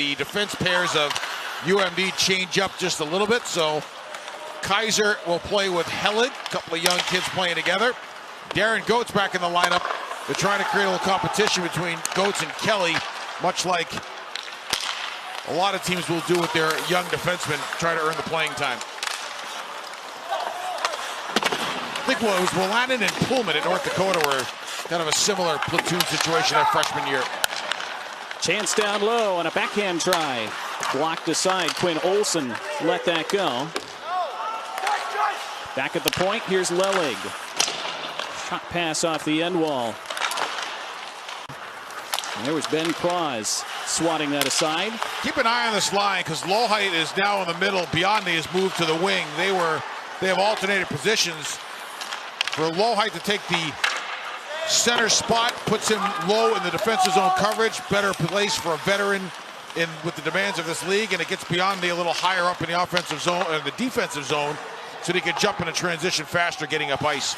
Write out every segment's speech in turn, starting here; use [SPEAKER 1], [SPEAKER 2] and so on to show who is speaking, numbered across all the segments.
[SPEAKER 1] the defense pairs of UMD change up just a little bit. So Kaiser will play with Helen, a couple of young kids playing together. Darren Goetz back in the lineup. They're trying to create a little competition between Goetz and Kelly, much like a lot of teams will do with their young defensemen, try to earn the playing time. I think it was Willanen and Pullman at North Dakota were kind of a similar platoon situation that freshman year.
[SPEAKER 2] Chance down low on a backhand try. Blocked aside. Quinn Olsen let that go. Back at the point, here's Lelig. Shot pass off the end wall. And there was Ben Cross swatting that aside.
[SPEAKER 1] Keep an eye on this line because Lohheit is now in the middle. Biondi has moved to the wing. They have alternated positions. For Lohheit to take the center spot, puts him low in the defensive zone coverage. Better place for a veteran with the demands of this league, and it gets Biondi a little higher up in the offensive zone or the defensive zone, so he can jump in a transition faster, getting up ice.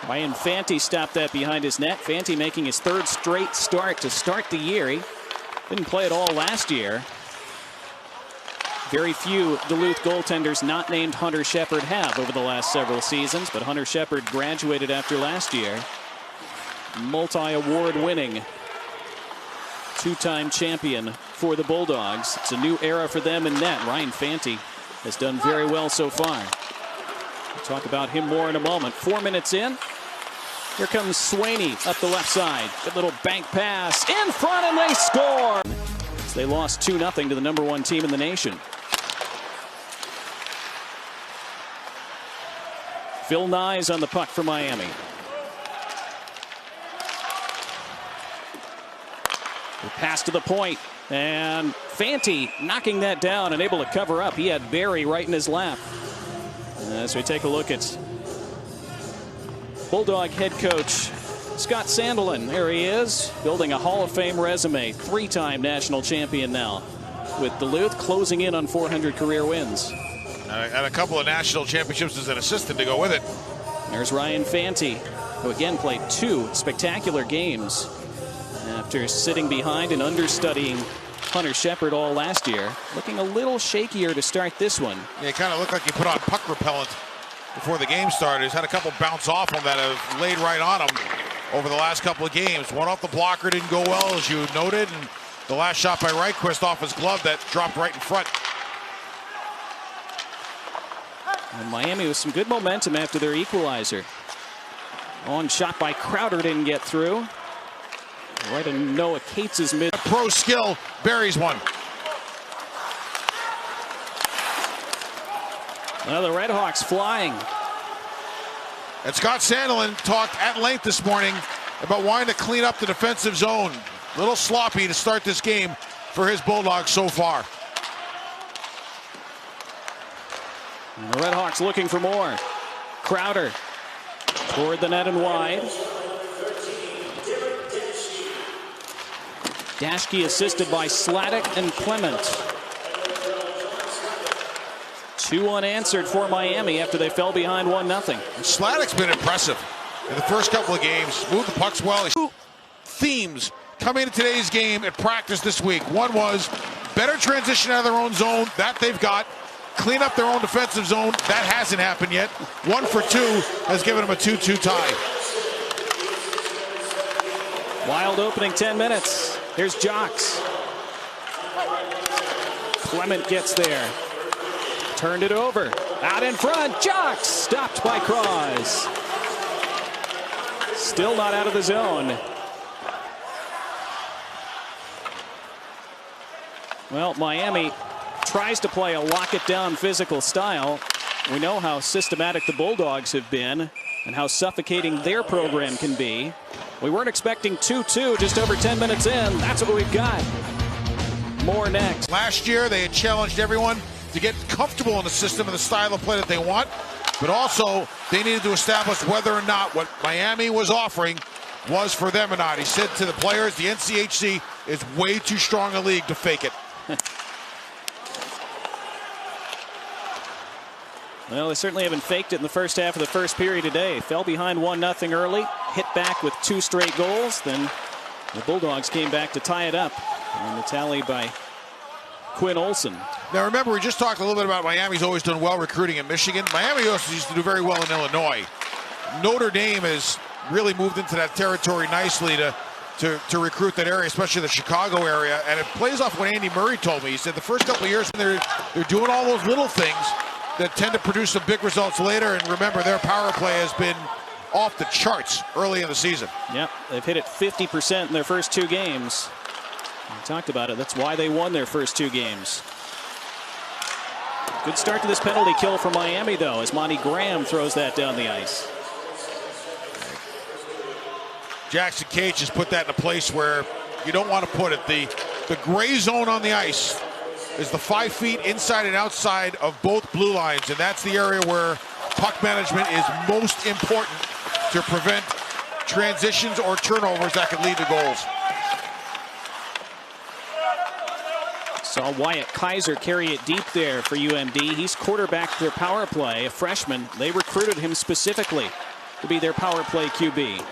[SPEAKER 2] Ryan Fanti stopped that behind his net. Fanti making his third straight start to start the year. He didn't play at all last year. Very few Duluth goaltenders not named Hunter Shepard have over the last several seasons, but Hunter Shepard graduated after last year. Multi-award winning two-time champion for the Bulldogs. It's a new era for them in net. Ryan Fanti has done very well so far. We'll talk about him more in a moment. 4 minutes in. Here comes Swaney up the left side. Good little bank pass in front, and they score. They lost 2-0 to the #1 team in the nation. Phil Nyes on the puck for Miami. The pass to the point, and Fanti knocking that down and able to cover up. He had Barry right in his lap. As we take a look at Bulldog head coach Scott Sandelin. There he is, building a Hall of Fame resume. 3-time national champion now with Duluth, closing in on 400 career wins.
[SPEAKER 1] And a couple of national championships as an assistant to go with it.
[SPEAKER 2] There's Ryan Fanti, who again played 2 spectacular games after sitting behind and understudying Hunter Shepard all last year. Looking a little shakier to start this one.
[SPEAKER 1] Yeah, it kind of looked like he put on puck repellent before the game started. He's had a couple bounce off him that have laid right on him over the last couple of games. One off the blocker didn't go well, as you noted, and the last shot by Reichquist off his glove that dropped right in front.
[SPEAKER 2] And Miami with some good momentum after their equalizer. On shot by Crowder didn't get through. Right in Noah Cates' mid.
[SPEAKER 1] Pro skill buries one.
[SPEAKER 2] Well, the Redhawks flying.
[SPEAKER 1] And Scott Sandelin talked at length this morning about wanting to clean up the defensive zone. A little sloppy to start this game for his Bulldogs so far.
[SPEAKER 2] And the Redhawks looking for more. Crowder toward the net and wide. Daschke assisted by Sladek and Clement. 2 unanswered for Miami after they fell behind 1-0.
[SPEAKER 1] Sladek's been impressive in the first couple of games. Moved the pucks well. 2 themes coming into today's game at practice this week. One was better transition out of their own zone. That they've got. Clean up their own defensive zone. That hasn't happened yet. 1 for 2 has given them a 2-2 tie.
[SPEAKER 2] Wild opening 10 minutes. Here's Jocks. Clement gets there. Turned it over. Out in front. Jocks stopped by Cross. Still not out of the zone. Well, Miami tries to play a lock-it-down physical style. We know how systematic the Bulldogs have been and how suffocating their program can be. We weren't expecting 2-2 just over 10 minutes in. That's what we've got. More next.
[SPEAKER 1] Last year, they had challenged everyone to get comfortable in the system and the style of play that they want, but also they needed to establish whether or not what Miami was offering was for them or not. He said to the players, the NCHC is way too strong a league to fake it.
[SPEAKER 2] Well, they certainly haven't faked it in the first half of the first period today. Fell behind 1-0 early, hit back with 2 straight goals. Then the Bulldogs came back to tie it up. And the tally by Quinn Olson.
[SPEAKER 1] Now remember, we just talked a little bit about Miami's always done well recruiting in Michigan. Miami also used to do very well in Illinois. Notre Dame has really moved into that territory nicely to recruit that area, especially the Chicago area. And it plays off what Andy Murray told me. He said the first couple of years they're doing all those little things that tend to produce some big results later. And remember, their power play has been off the charts early in the season.
[SPEAKER 2] Yep, they've hit it 50% in their first 2 games. We talked about it. That's why they won their first 2 games. Good start to this penalty kill for Miami, though, as Monty Graham throws that down the ice.
[SPEAKER 1] Jackson Cage has put that in a place where you don't want to put it. The gray zone on the ice is the 5 feet inside and outside of both blue lines, and that's the area where puck management is most important to prevent transitions or turnovers that could lead to goals.
[SPEAKER 2] Saw Wyatt Kaiser carry it deep there for UMD. He's quarterbacked their power play, a freshman. They recruited him specifically to be their power play QB.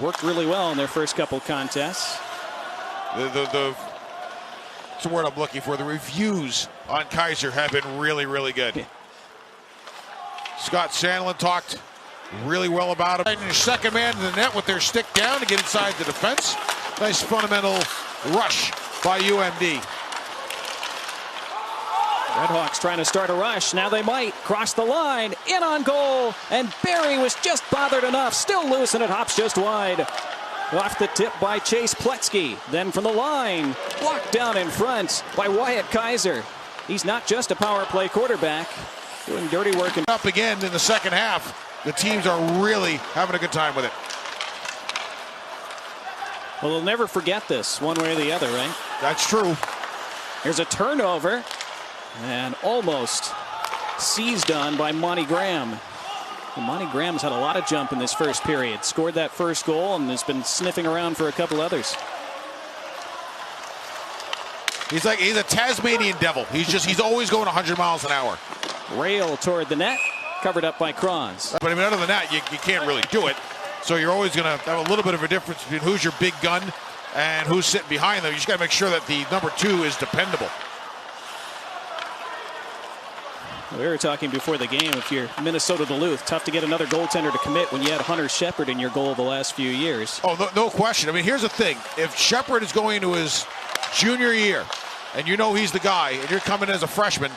[SPEAKER 2] Worked really well in their first couple contests.
[SPEAKER 1] It's the word I'm looking for. The reviews on Kaiser have been really, really good.
[SPEAKER 2] Yeah.
[SPEAKER 1] Scott Sandlin talked really well about him. And your second man in the net with their stick down to get inside the defense. Nice fundamental rush by UMD.
[SPEAKER 2] Redhawks trying to start a rush. Now they might cross the line, in on goal, and Barry was just bothered enough. Still loose, and it hops just wide. Off the tip by Chase Pletzky. Then from the line, blocked down in front by Wyatt Kaiser. He's not just a power play quarterback, doing dirty work.
[SPEAKER 1] Up again in the second half. The teams are really having a good time with it.
[SPEAKER 2] Well, they'll never forget this, one way or the other, right?
[SPEAKER 1] That's true.
[SPEAKER 2] Here's a turnover, and almost seized on by Monty Graham. And Monty Graham's had a lot of jump in this first period. Scored that first goal and has been sniffing around for a couple others.
[SPEAKER 1] He's a Tasmanian devil. He's always going 100 miles an hour.
[SPEAKER 2] Rail toward the net, covered up by Kranz.
[SPEAKER 1] But I mean, other than that, you can't really do it. So you're always going to have a little bit of a difference between who's your big gun and who's sitting behind them. You just got to make sure that the number 2 is dependable.
[SPEAKER 2] We were talking before the game, if you're Minnesota-Duluth, tough to get another goaltender to commit when you had Hunter Shepard in your goal the last few years.
[SPEAKER 1] Oh, no question. I mean, here's the thing. If Shepard is going into his junior year, and you know he's the guy, and you're coming as a freshman,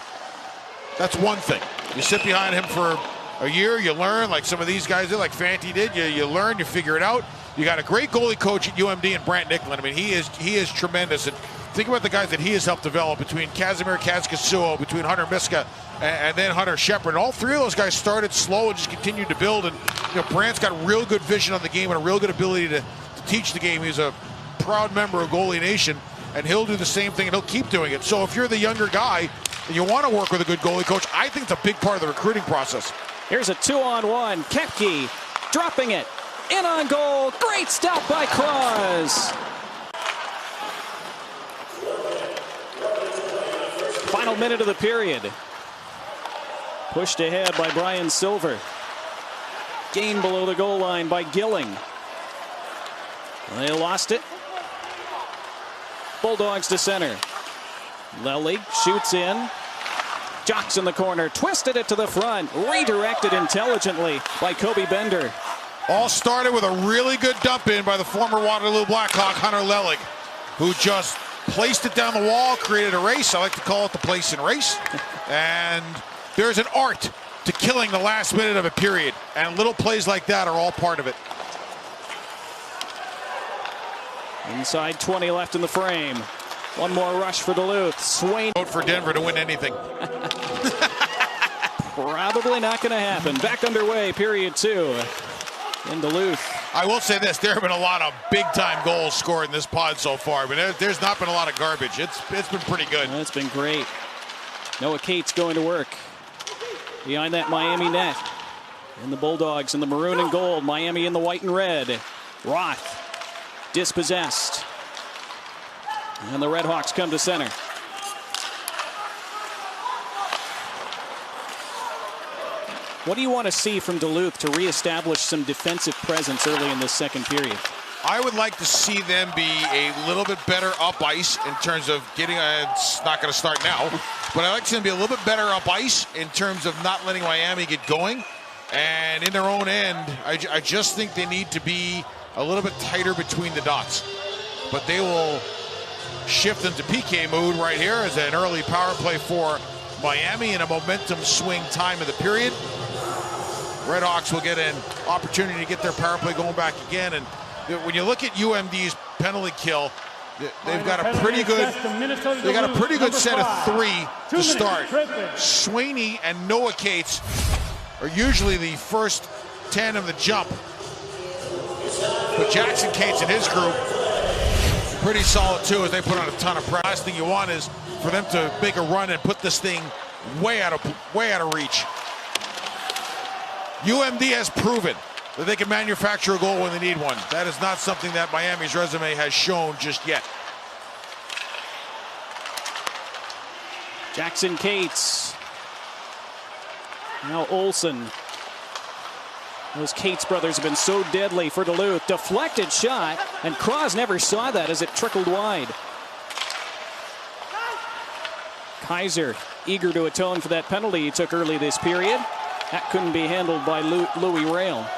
[SPEAKER 1] that's one thing. You sit behind him for a year, you learn, like some of these guys did, like Fanti did. You learn, you figure it out. You got a great goalie coach at UMD and Brant Nicklin. I mean, he is tremendous. And think about the guys that he has helped develop between Casimir Kaskasuo, between Hunter Miska, and then Hunter Shepard. And all 3 of those guys started slow and just continued to build. And Brant's got real good vision on the game and a real good ability to teach the game. He's a proud member of Goalie Nation, and he'll do the same thing, and he'll keep doing it. So if you're the younger guy and you want to work with a good goalie coach, I think it's a big part of the recruiting process.
[SPEAKER 2] Here's a 2-on-1. Kepke dropping it. In on goal. Great stop by Kranz. Final minute of the period. Pushed ahead by Brian Silver. Gained below the goal line by Gilling. They lost it. Bulldogs to center. Lelig shoots in. Jocks in the corner. Twisted it to the front. Redirected intelligently by Kobe Bender.
[SPEAKER 1] All started with a really good dump in by the former Waterloo Blackhawk, Hunter Lelig, who just placed it down the wall, created a race. I like to call it the place and race. And there's an art to killing the last minute of a period. And little plays like that are all part of it.
[SPEAKER 2] Inside 20 left in the frame. One more rush for Duluth. Swain.
[SPEAKER 1] Vote for Denver to win anything.
[SPEAKER 2] Probably not going to happen. Back underway, period 2 in Duluth.
[SPEAKER 1] I will say this, there have been a lot of big-time goals scored in this pod so far, but there's not been a lot of garbage. It's been pretty good.
[SPEAKER 2] It's been great. Noah Cates going to work behind that Miami net. And the Bulldogs in the maroon and gold. Miami in the white and red. Roth dispossessed. And the Redhawks come to center. What do you want to see from Duluth to reestablish some defensive presence early in this second period?
[SPEAKER 1] I would like to see them be a little bit better up ice in terms of getting it's not going to start now, but I'd like to see them be a little bit better up ice in terms of not letting Miami get going. And in their own end, I just think they need to be a little bit tighter between the dots. But they will shift into PK mood right here as an early power play for Miami in a momentum swing time of the period. Redhawks will get an opportunity to get their power play going back again. And when you look at UMD's penalty kill, they've got a pretty good set of 3 to start. Sweeney and Noah Cates are usually the first 10 of the jump. But Jackson Cates and his group pretty solid too, as they put on a ton of pressure. Last thing you want is for them to make a run and put this thing way out of reach. UMD has proven that they can manufacture a goal when they need one. That is not something that Miami's resume has shown just yet.
[SPEAKER 2] Jackson Cates. Now Olsen. Those Cates brothers have been so deadly for Duluth. Deflected shot, and Cross never saw that as it trickled wide. Kaiser eager to atone for that penalty he took early this period. That couldn't be handled by Louis Rail.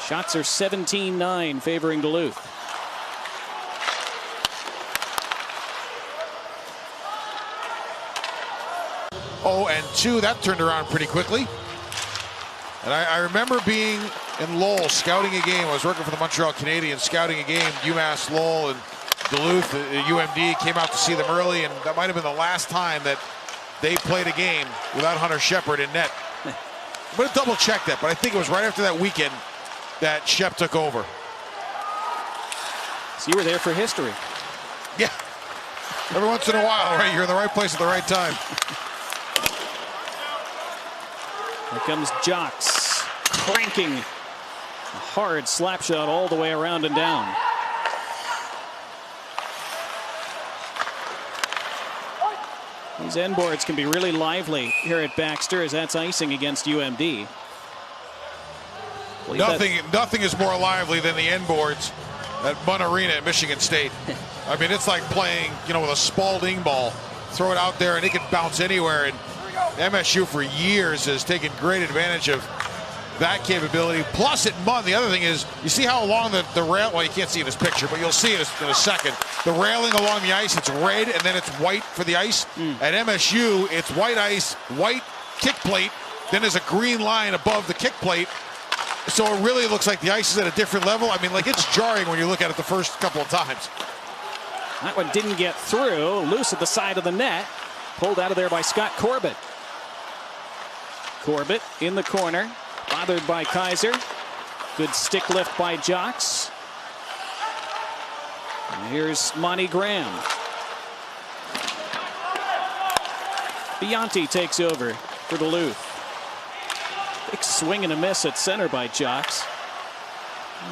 [SPEAKER 2] Shots are 17-9 favoring Duluth.
[SPEAKER 1] Oh, and 2, that turned around pretty quickly. And I remember being in Lowell scouting a game. I was working for the Montreal Canadiens, scouting a game. UMass Lowell and Duluth, UMD came out to see them early, and that might have been the last time that they played a game without Hunter Shepard in net. I'm going to double check that, but I think it was right after that weekend that Shep took over.
[SPEAKER 2] So you were there for history.
[SPEAKER 1] Yeah. Every once in a while, right? You're in the right place at the right time.
[SPEAKER 2] Here comes Jocks, cranking a hard slap shot all the way around and down. These end boards can be really lively here at Baxter, as that's icing against UMD.
[SPEAKER 1] Nothing is more lively than the end boards at Munn Arena at Michigan State. I mean, it's like playing, with a Spalding ball. Throw it out there and it can bounce anywhere. And MSU for years has taken great advantage of that capability. Plus at Munn, the other thing is, you see how along the rail, well, you can't see in this picture, but you'll see it in a second. The railing along the ice, it's red and then it's white for the ice. At MSU, it's white ice, white kick plate, then there's a green line above the kick plate. So it really looks like the ice is at a different level. I mean, like, it's jarring when you look at it the first couple of times.
[SPEAKER 2] That one didn't get through. Loose at the side of the net. Pulled out of there by Scott Corbett. Corbett in the corner. Bothered by Kaiser. Good stick lift by Jocks. And here's Monty Graham. Bianchi takes over for Duluth. Big swing and a miss at center by Jocks.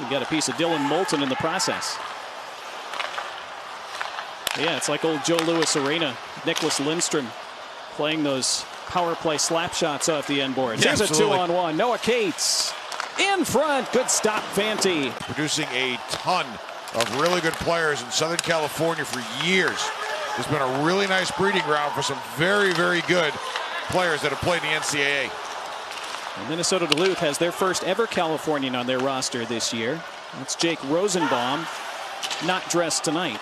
[SPEAKER 2] We got a piece of Dylan Moulton in the process. Yeah, it's like old Joe Louis Arena. Nicholas Lindstrom playing those power play slap shots off the end boards.
[SPEAKER 1] Yeah,
[SPEAKER 2] here's
[SPEAKER 1] absolutely.
[SPEAKER 2] a 2-on-1. Noah Cates in front. Good stop, Fanti.
[SPEAKER 1] Producing a ton of really good players in Southern California for years. It's been a really nice breeding ground for some very, very good players that have played in the NCAA.
[SPEAKER 2] And Minnesota-Duluth has their first ever Californian on their roster this year. That's Jake Rosenbaum, not dressed tonight.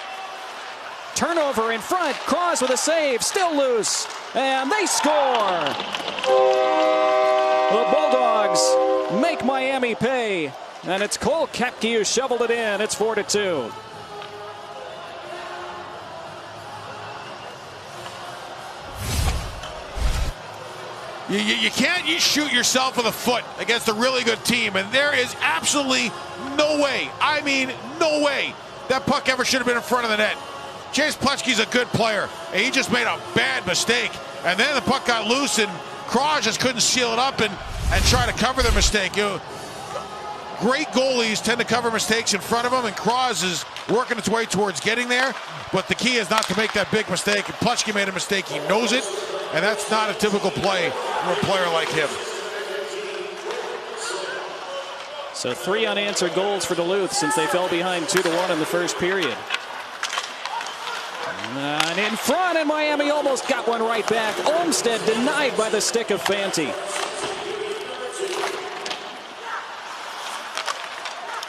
[SPEAKER 2] Turnover in front. Cross with a save. Still loose. And they score. The Bulldogs make Miami pay. And it's Cole Koepke who shoveled it in. It's 4-2.
[SPEAKER 1] You can't shoot yourself in the foot against a really good team, and there is absolutely no way, I mean no way, that puck ever should have been in front of the net. Chase Plechke's a good player, and he just made a bad mistake, and then the puck got loose, and Kraj just couldn't seal it up and try to cover the mistake. Great goalies tend to cover mistakes in front of them, and Kraj is working its way towards getting there, but the key is not to make that big mistake. And Plechke made a mistake, he knows it, and that's not a typical play for a player like him.
[SPEAKER 2] So 3 unanswered goals for Duluth since they fell behind 2-1 in the first period. And in front, and Miami almost got one right back. Olmsted denied by the stick of Fanti.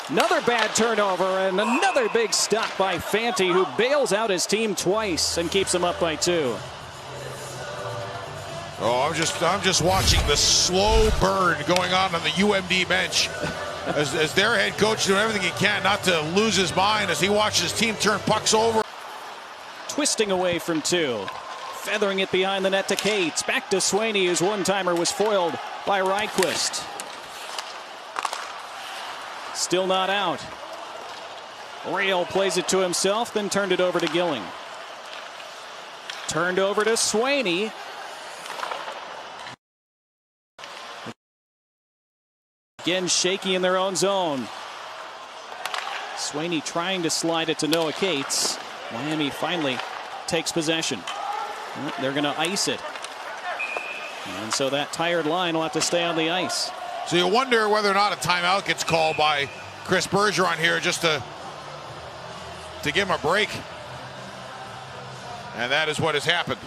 [SPEAKER 2] Another bad turnover and another big stop by Fanti, who bails out his team twice and keeps them up by 2.
[SPEAKER 1] Oh, I'm just watching the slow burn going on the UMD bench as their head coach doing everything he can not to lose his mind as he watches his team turn pucks over.
[SPEAKER 2] Twisting away from 2. Feathering it behind the net to Cates. Back to Swaney, whose one-timer was foiled by Ryquist. Still not out. Rail plays it to himself, then turned it over to Gilling. Turned over to Swaney. Again, shaky in their own zone. Swaney trying to slide it to Noah Cates. Miami finally takes possession. They're going to ice it. And so that tired line will have to stay on the ice.
[SPEAKER 1] So you wonder whether or not a timeout gets called by Chris Bergeron here just to give him a break. And that is what has happened.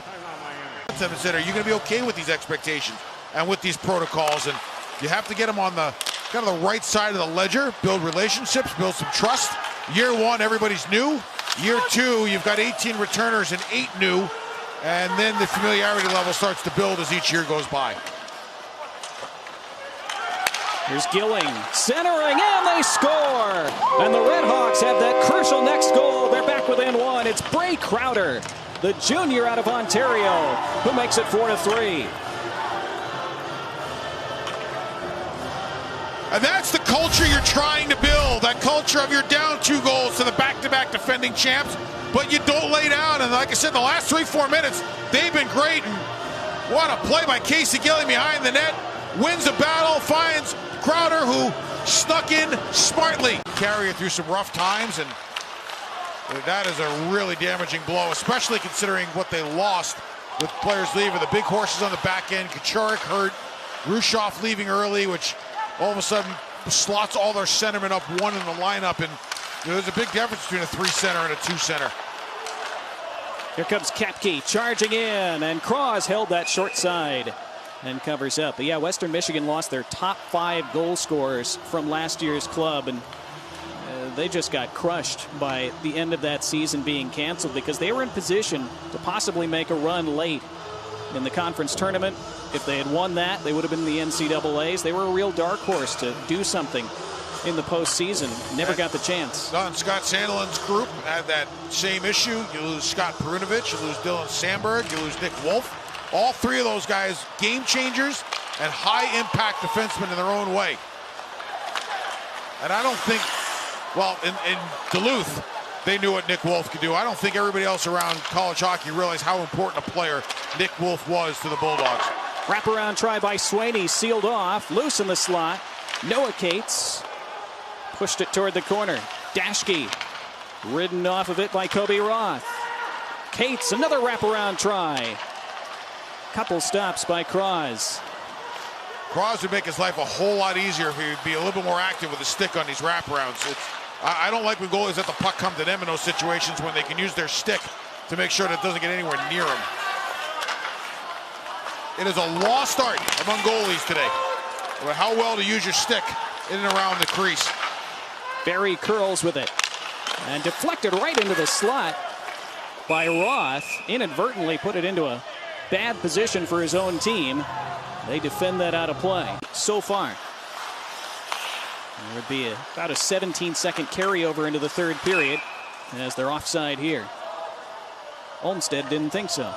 [SPEAKER 1] Are you going to be okay with these expectations and with these protocols? And you have to get them on the kind of the right side of the ledger, build relationships, build some trust. Year 1, everybody's new. Year 2, you've got 18 returners and 8 new. And then the familiarity level starts to build as each year goes by.
[SPEAKER 2] Here's Gilling, centering, and they score! And the Redhawks have that crucial next goal. They're back within 1. It's Bray Crowder, the junior out of Ontario, who makes it 4-3.
[SPEAKER 1] And that's the culture you're trying to build, that culture of you're down 2 goals to the back-to-back defending champs, but you don't lay down. And like I said, the last 3-4 minutes, they've been great. And what a play by Casey Gilling behind the net. Wins the battle, finds Crowder, who snuck in smartly. Carry it through some rough times, and that is a really damaging blow, especially considering what they lost with players leaving. The big horses on the back end, Kacharik hurt, Rushoff leaving early, which all of a sudden slots all their centermen up 1 in the lineup, and there's a big difference between a 3 center and a 2 center.
[SPEAKER 2] Here comes Kepke charging in, and Cross held that short side and covers up. But yeah, Western Michigan lost their top 5 goal scorers from last year's club, and they just got crushed by the end of that season being canceled because they were in position to possibly make a run late in the conference tournament. If they had won that, they would have been in the NCAAs. They were a real dark horse to do something in the postseason. Never got the chance.
[SPEAKER 1] Don Scott Sandelin's group had that same issue. You lose Scott Perunovich, you lose Dylan Sandberg, you lose Nick Wolf. All 3 of those guys, game changers and high-impact defensemen in their own way. And I don't think, well, in Duluth, they knew what Nick Wolf could do. I don't think everybody else around college hockey realized how important a player Nick Wolf was to the Bulldogs.
[SPEAKER 2] Wraparound try by Swaney, sealed off, loose in the slot. Noah Cates pushed it toward the corner. Dashke ridden off of it by Kobe Roth. Cates, another wraparound try. Couple stops by Cross.
[SPEAKER 1] Cross would make his life a whole lot easier if he'd be a little bit more active with the stick on these wraparounds. I don't like when goalies let the puck come to them in those situations when they can use their stick to make sure that it doesn't get anywhere near them. It is a lost art among goalies today about how well to use your stick in and around the crease.
[SPEAKER 2] Barry curls with it and deflected right into the slot by Roth. Inadvertently put it into a bad position for his own team. They defend that out of play so far. There would be about a 17-second carryover into the 3rd period as they're offside here. Olmsted didn't think so.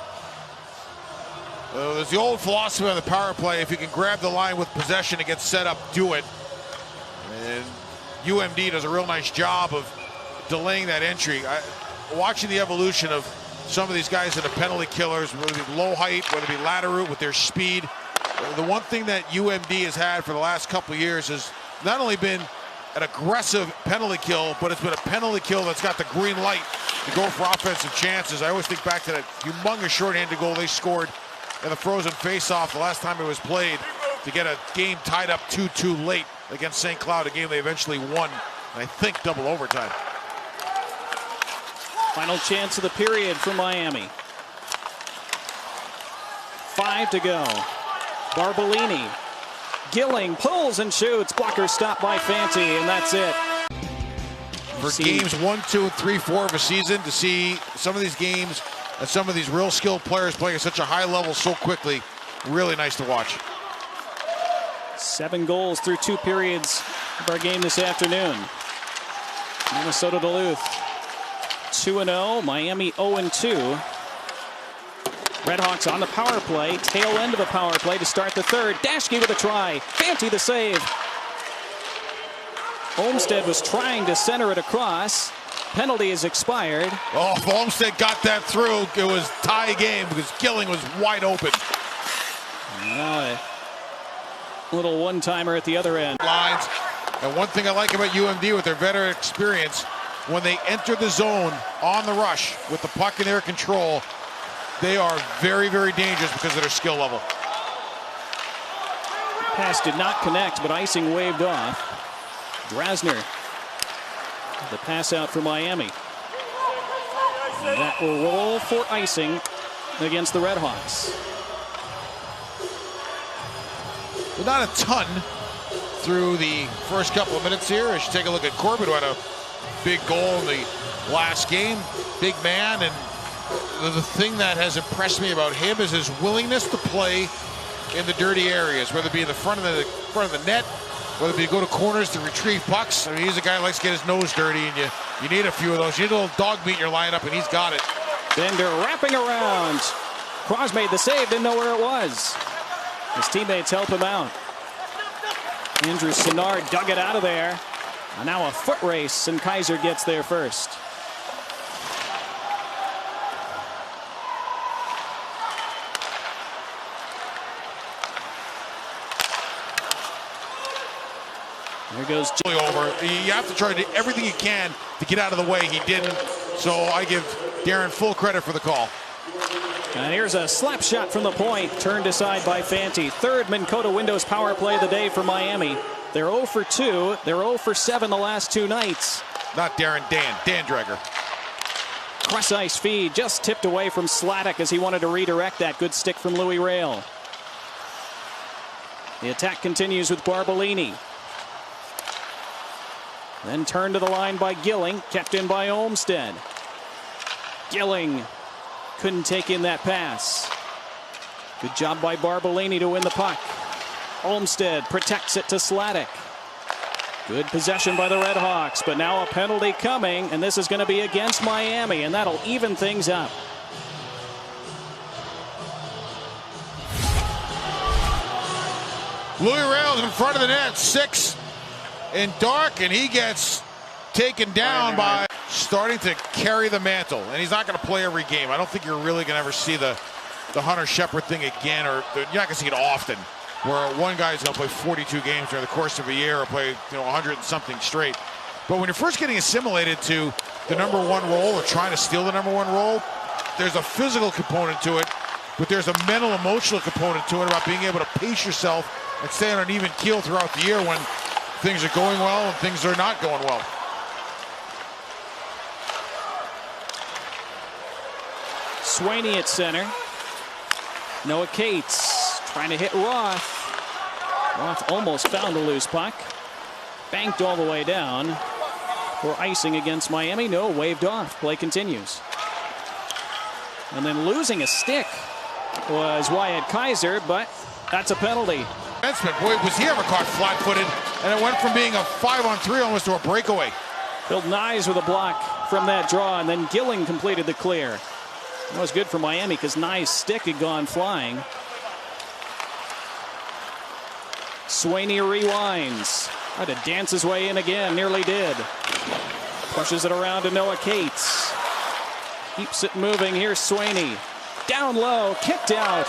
[SPEAKER 1] There's the old philosophy on the power play. If you can grab the line with possession and get set up, do it. And UMD does a real nice job of delaying that entry. Watching the evolution of some of these guys that are penalty killers, whether it be low height, whether it be Latarou with their speed. The one thing that UMD has had for the last couple of years has not only been an aggressive penalty kill, but it's been a penalty kill that's got the green light to go for offensive chances. I always think back to that humongous shorthanded goal they scored in the frozen faceoff the last time it was played to get a game tied up 2-2 late against St. Cloud, a game they eventually won, I think, double overtime.
[SPEAKER 2] Final chance of the period for Miami. 5 to go. Barbolini. Gilling pulls and shoots. Blocker stopped by Fanti, and that's it.
[SPEAKER 1] For games 1, 2, and 3, 4 of a season, to see some of these games and some of these real skilled players playing at such a high level so quickly, really nice to watch.
[SPEAKER 2] 7 goals through 2 periods of our game this afternoon. Minnesota-Duluth 2-0, Miami 0-2. Redhawks on the power play, tail end of a power play to start the third. Dashke with a try, Fanti the save. Olmsted was trying to center it across. Penalty is expired.
[SPEAKER 1] Oh, if Olmsted got that through, it was tie game because Gilling was wide open.
[SPEAKER 2] A little one-timer at the other end.
[SPEAKER 1] Lines. And one thing I like about UMD with their veteran experience, when they enter the zone on the rush with the puck in their control, they are very, very dangerous because of their skill level.
[SPEAKER 2] Pass did not connect, but icing waved off. Drasner, the pass out for Miami. And that will roll for icing against the Redhawks.
[SPEAKER 1] But not a ton through the first couple of minutes here. I should take a look at Corbett, who had a big goal in the last game. Big man, and the thing that has impressed me about him is his willingness to play in the dirty areas, whether it be in the front of the net, whether it be to go to corners to retrieve pucks. I mean, he's a guy who likes to get his nose dirty, and you need a few of those. You need a little dog meat in your lineup, and he's got it.
[SPEAKER 2] Bender wrapping around. Cross made the save, didn't know where it was. His teammates help him out. Andrew Sinnard dug it out of there. And now a foot race, and Kaiser gets there first. There goes
[SPEAKER 1] over. You have to try to do everything you can to get out of the way. He didn't, so I give Darren full credit for the call.
[SPEAKER 2] And here's a slap shot from the point, turned aside by Fanti. Third Minn Kota Windows power play of the day for Miami. They're 0 for 2. They're 0 for 7 the last 2 nights.
[SPEAKER 1] Not Darren, Dan Dreger.
[SPEAKER 2] Cross ice feed just tipped away from Sladek as he wanted to redirect that. Good stick from Louis Rail. The attack continues with Barbolini. Then turned to the line by Gilling, kept in by Olmsted. Gilling couldn't take in that pass. Good job by Barbolini to win the puck. Olmsted protects it to Sladek. Good possession by the Redhawks, but now a penalty coming, and this is going to be against Miami, and that'll even things up.
[SPEAKER 1] Louis Rail's in front of the net, 6 in dark, and he gets taken down by starting to carry the mantle, and he's not going to play every game. I don't think you're really going to ever see the Hunter Shepard thing again, or you're not going to see it often, where one guy's going to play 42 games during the course of a year or play 100 and something straight. But when you're first getting assimilated to the number 1 role or trying to steal the number 1 role, there's a physical component to it, but there's a mental, emotional component to it about being able to pace yourself and stay on an even keel throughout the year when things are going well and things are not going well.
[SPEAKER 2] Swaney at center. Noah Cates trying to hit Roth. Roth almost found a loose puck. Banked all the way down for icing against Miami. No, waved off. Play continues. And then losing a stick was Wyatt Kaiser, but that's a penalty.
[SPEAKER 1] Boy, was he ever caught flat-footed, and it went from being a 5-on-3 almost to a breakaway.
[SPEAKER 2] Bill Nyes with a block from that draw, and then Gilling completed the clear. That was good for Miami because Nyes' stick had gone flying. Swaney rewinds. Tried to dance his way in again, nearly did. Pushes it around to Noah Cates. Keeps it moving. Here's Swaney. Down low, kicked out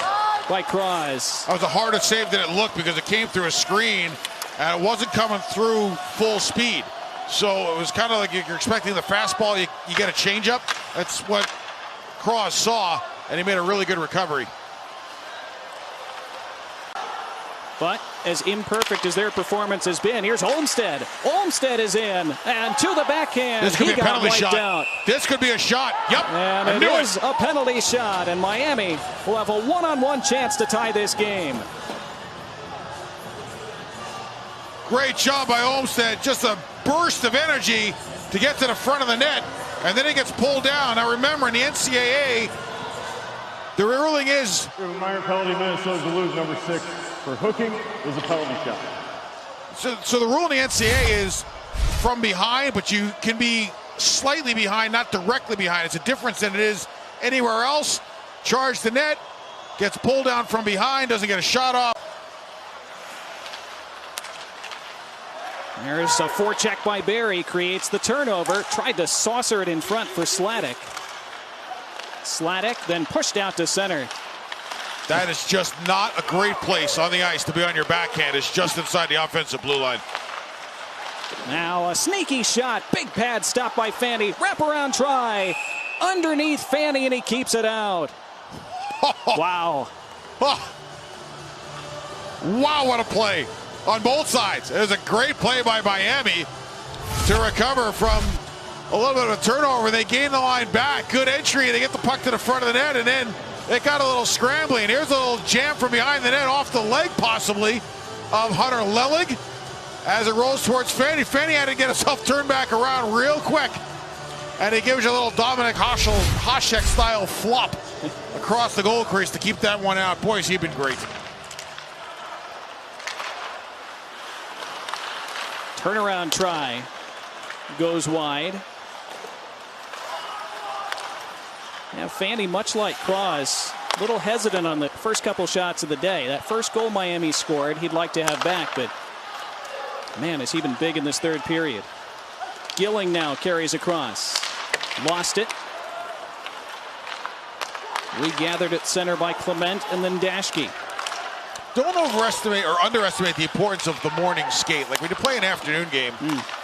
[SPEAKER 2] by Cross.
[SPEAKER 1] That was a harder save than it looked because it came through a screen and it wasn't coming through full speed. So it was kind of like you're expecting the fastball, you get a changeup. That's what Cross saw, and he made a really good recovery.
[SPEAKER 2] But as imperfect as their performance has been, here's Olmstead. Olmstead is in, and to the backhand.
[SPEAKER 1] This could be a penalty shot.
[SPEAKER 2] Out.
[SPEAKER 1] This could be a shot. Yep.
[SPEAKER 2] And it is a penalty shot, and Miami will have a one-on-one chance to tie this game.
[SPEAKER 1] Great job by Olmstead. Just a burst of energy to get to the front of the net, and then he gets pulled down. Now remember, in the NCAA, the ruling is
[SPEAKER 3] a minor penalty. Minnesota-Duluth, number 6, for hooking is a penalty shot.
[SPEAKER 1] So the rule in the NCAA is from behind, but you can be slightly behind, not directly behind. It's a difference than it is anywhere else. Charge the net, gets pulled down from behind, doesn't get a shot off.
[SPEAKER 2] There's a forecheck by Barry, creates the turnover, tried to saucer it in front for Sladek. Sladek then pushed out to center.
[SPEAKER 1] That is just not a great place on the ice to be on your backhand. It's just inside the offensive blue line.
[SPEAKER 2] Now a sneaky shot, big pad stop by Fanny, wraparound try, underneath Fanny, and he keeps it out. Wow.
[SPEAKER 1] Wow, what a play on both sides. It was a great play by Miami to recover from a little bit of a turnover. They gain the line back. Good entry. They get the puck to the front of the net, and then they got a little scrambling. Here's a little jam from behind the net, off the leg possibly of Hunter Lelig as it rolls towards Fanny. Fanny had to get himself turned back around real quick, and he gives you a little Dominic Hasek style flop across the goal crease to keep that one out. Boys, he's been great.
[SPEAKER 2] Turnaround try goes wide. Now Fanny, much like Claus, a little hesitant on the first couple shots of the day. That first goal Miami scored, he'd like to have back, but man, has he been big in this third period. Gilling now carries across. Lost it. Regathered at center by Clement and then Dashke.
[SPEAKER 1] Don't overestimate or underestimate the importance of the morning skate. Like when you play an afternoon game,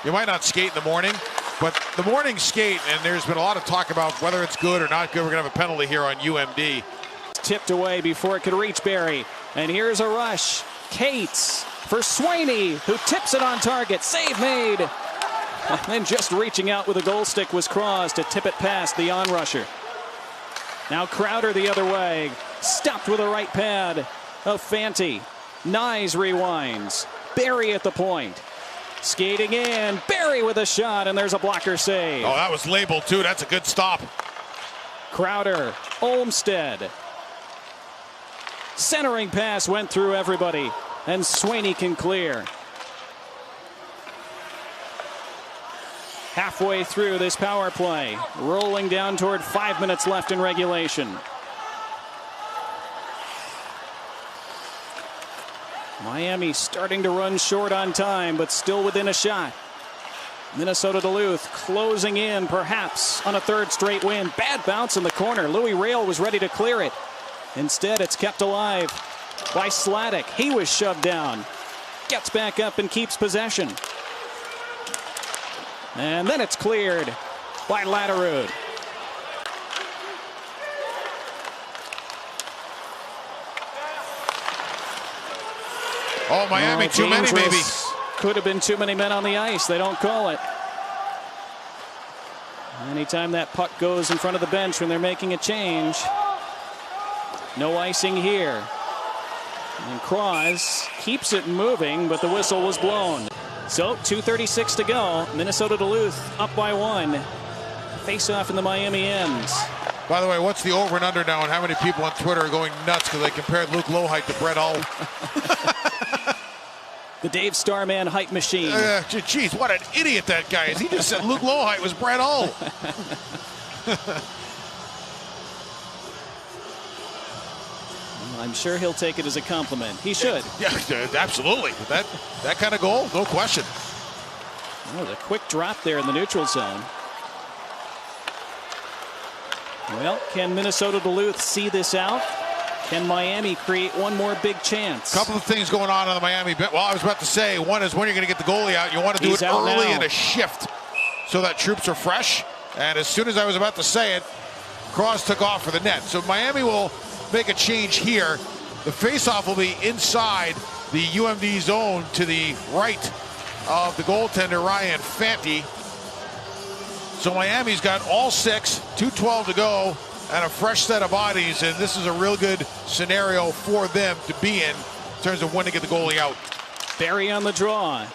[SPEAKER 1] you might not skate in the morning, but the morning skate, and there's been a lot of talk about whether it's good or not good. We're going to have a penalty here on UMD.
[SPEAKER 2] Tipped away before it could reach Barry. And here's a rush. Cates for Swaney, who tips it on target. Save made. And then just reaching out with a goal stick was Cross to tip it past the on-rusher. Now Crowder the other way. Stopped with a right pad of Fanti. Nyes rewinds. Barry at the point. Skating in. Barry with a shot, and there's a blocker save.
[SPEAKER 1] Oh, that was labeled too. That's a good stop.
[SPEAKER 2] Crowder. Olmstead. Centering pass went through everybody, and Swaney can clear. Halfway through this power play, rolling down toward 5 minutes left in regulation. Miami starting to run short on time, but still within a shot. Minnesota-Duluth closing in, perhaps on a third straight win. Bad bounce in the corner. Louis Rail was ready to clear it. Instead, it's kept alive by Sladek. He was shoved down. Gets back up and keeps possession. And then it's cleared by Latterud.
[SPEAKER 1] Oh, Miami, too many, maybe.
[SPEAKER 2] Could have been too many men on the ice. They don't call it. Anytime that puck goes in front of the bench when they're making a change. No icing here. And Cross keeps it moving, but the whistle was blown. So 2:36 to go. Minnesota-Duluth up by 1. Face-off in the Miami ends.
[SPEAKER 1] By the way, what's the over and under now, and how many people on Twitter are going nuts because they compared Luke Lohheit to Brett Hull?
[SPEAKER 2] The Dave Starman hype machine.
[SPEAKER 1] Geez, what an idiot that guy is. He just said Luke Lohheit was Brett Hull.
[SPEAKER 2] I'm sure he'll take it as a compliment. He should.
[SPEAKER 1] Yeah, absolutely. That kind of goal, no question.
[SPEAKER 2] That was a quick drop there in the neutral zone. Well, can Minnesota-Duluth see this out? Can Miami create one more big chance?
[SPEAKER 1] A couple of things going on the Miami bench. Well, I was about to say, one is when you're going to get the goalie out, you want to do it early in a shift so that troops are fresh. And as soon as I was about to say it, Cross took off for the net. So Miami will make a change here. The faceoff will be inside the UMD zone to the right of the goaltender, Ryan Fanti. So Miami's got all 6, 2:12 to go, and a fresh set of bodies, and this is a real good scenario for them to be in terms of when to get the goalie out.
[SPEAKER 2] Barry on the draw.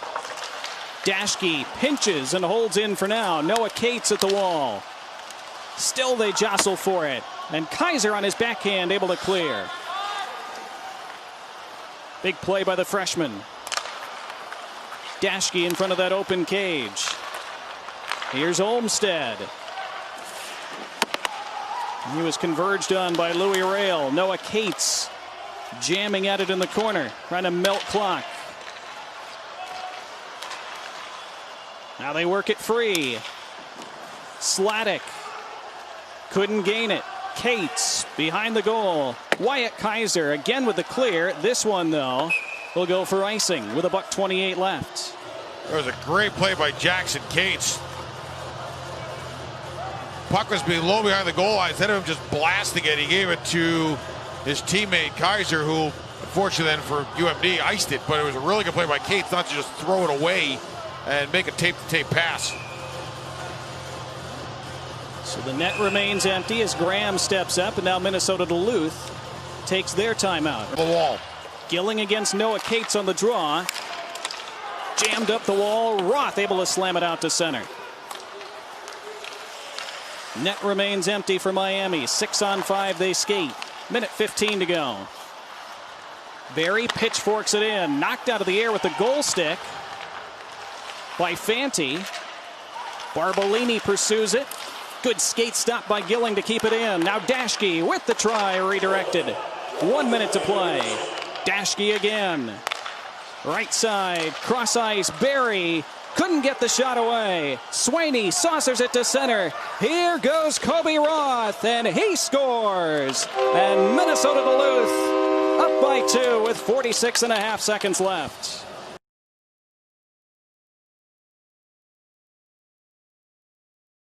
[SPEAKER 2] Dashke pinches and holds in for now. Noah Cates at the wall. Still they jostle for it. And Kaiser on his backhand able to clear. Big play by the freshman. Dashke in front of that open cage. Here's Olmstead. He was converged on by Louis Rail. Noah Cates jamming at it in the corner, trying to melt clock. Now they work it free. Sladek couldn't gain it. Cates behind the goal. Wyatt Kaiser again with the clear. This one, though, will go for icing with $1:28 left.
[SPEAKER 1] There was a great play by Jackson Cates. Puck was being low behind the goal line. Instead of him just blasting it, he gave it to his teammate Kaiser, who, unfortunately then for UMD, iced it. But it was a really good play by Cates, not to just throw it away and make a tape-to-tape pass.
[SPEAKER 2] So the net remains empty as Graham steps up, and now Minnesota-Duluth takes their timeout.
[SPEAKER 1] The wall.
[SPEAKER 2] Gilling against Noah Cates on the draw. Jammed up the wall. Roth able to slam it out to center. Net remains empty for Miami. 6-on-5 they skate. Minute 15 to go. Barry pitchforks it in. Knocked out of the air with the goal stick by Fanti. Barbolini pursues it. Good skate stop by Gilling to keep it in. Now Dashke with the try redirected. 1 minute to play. Dashke again. Right side, cross ice, Barry. Couldn't get the shot away. Swaney saucers it to center. Here goes Kobe Roth, and he scores. And Minnesota-Duluth up by 2 with 46.5 seconds left.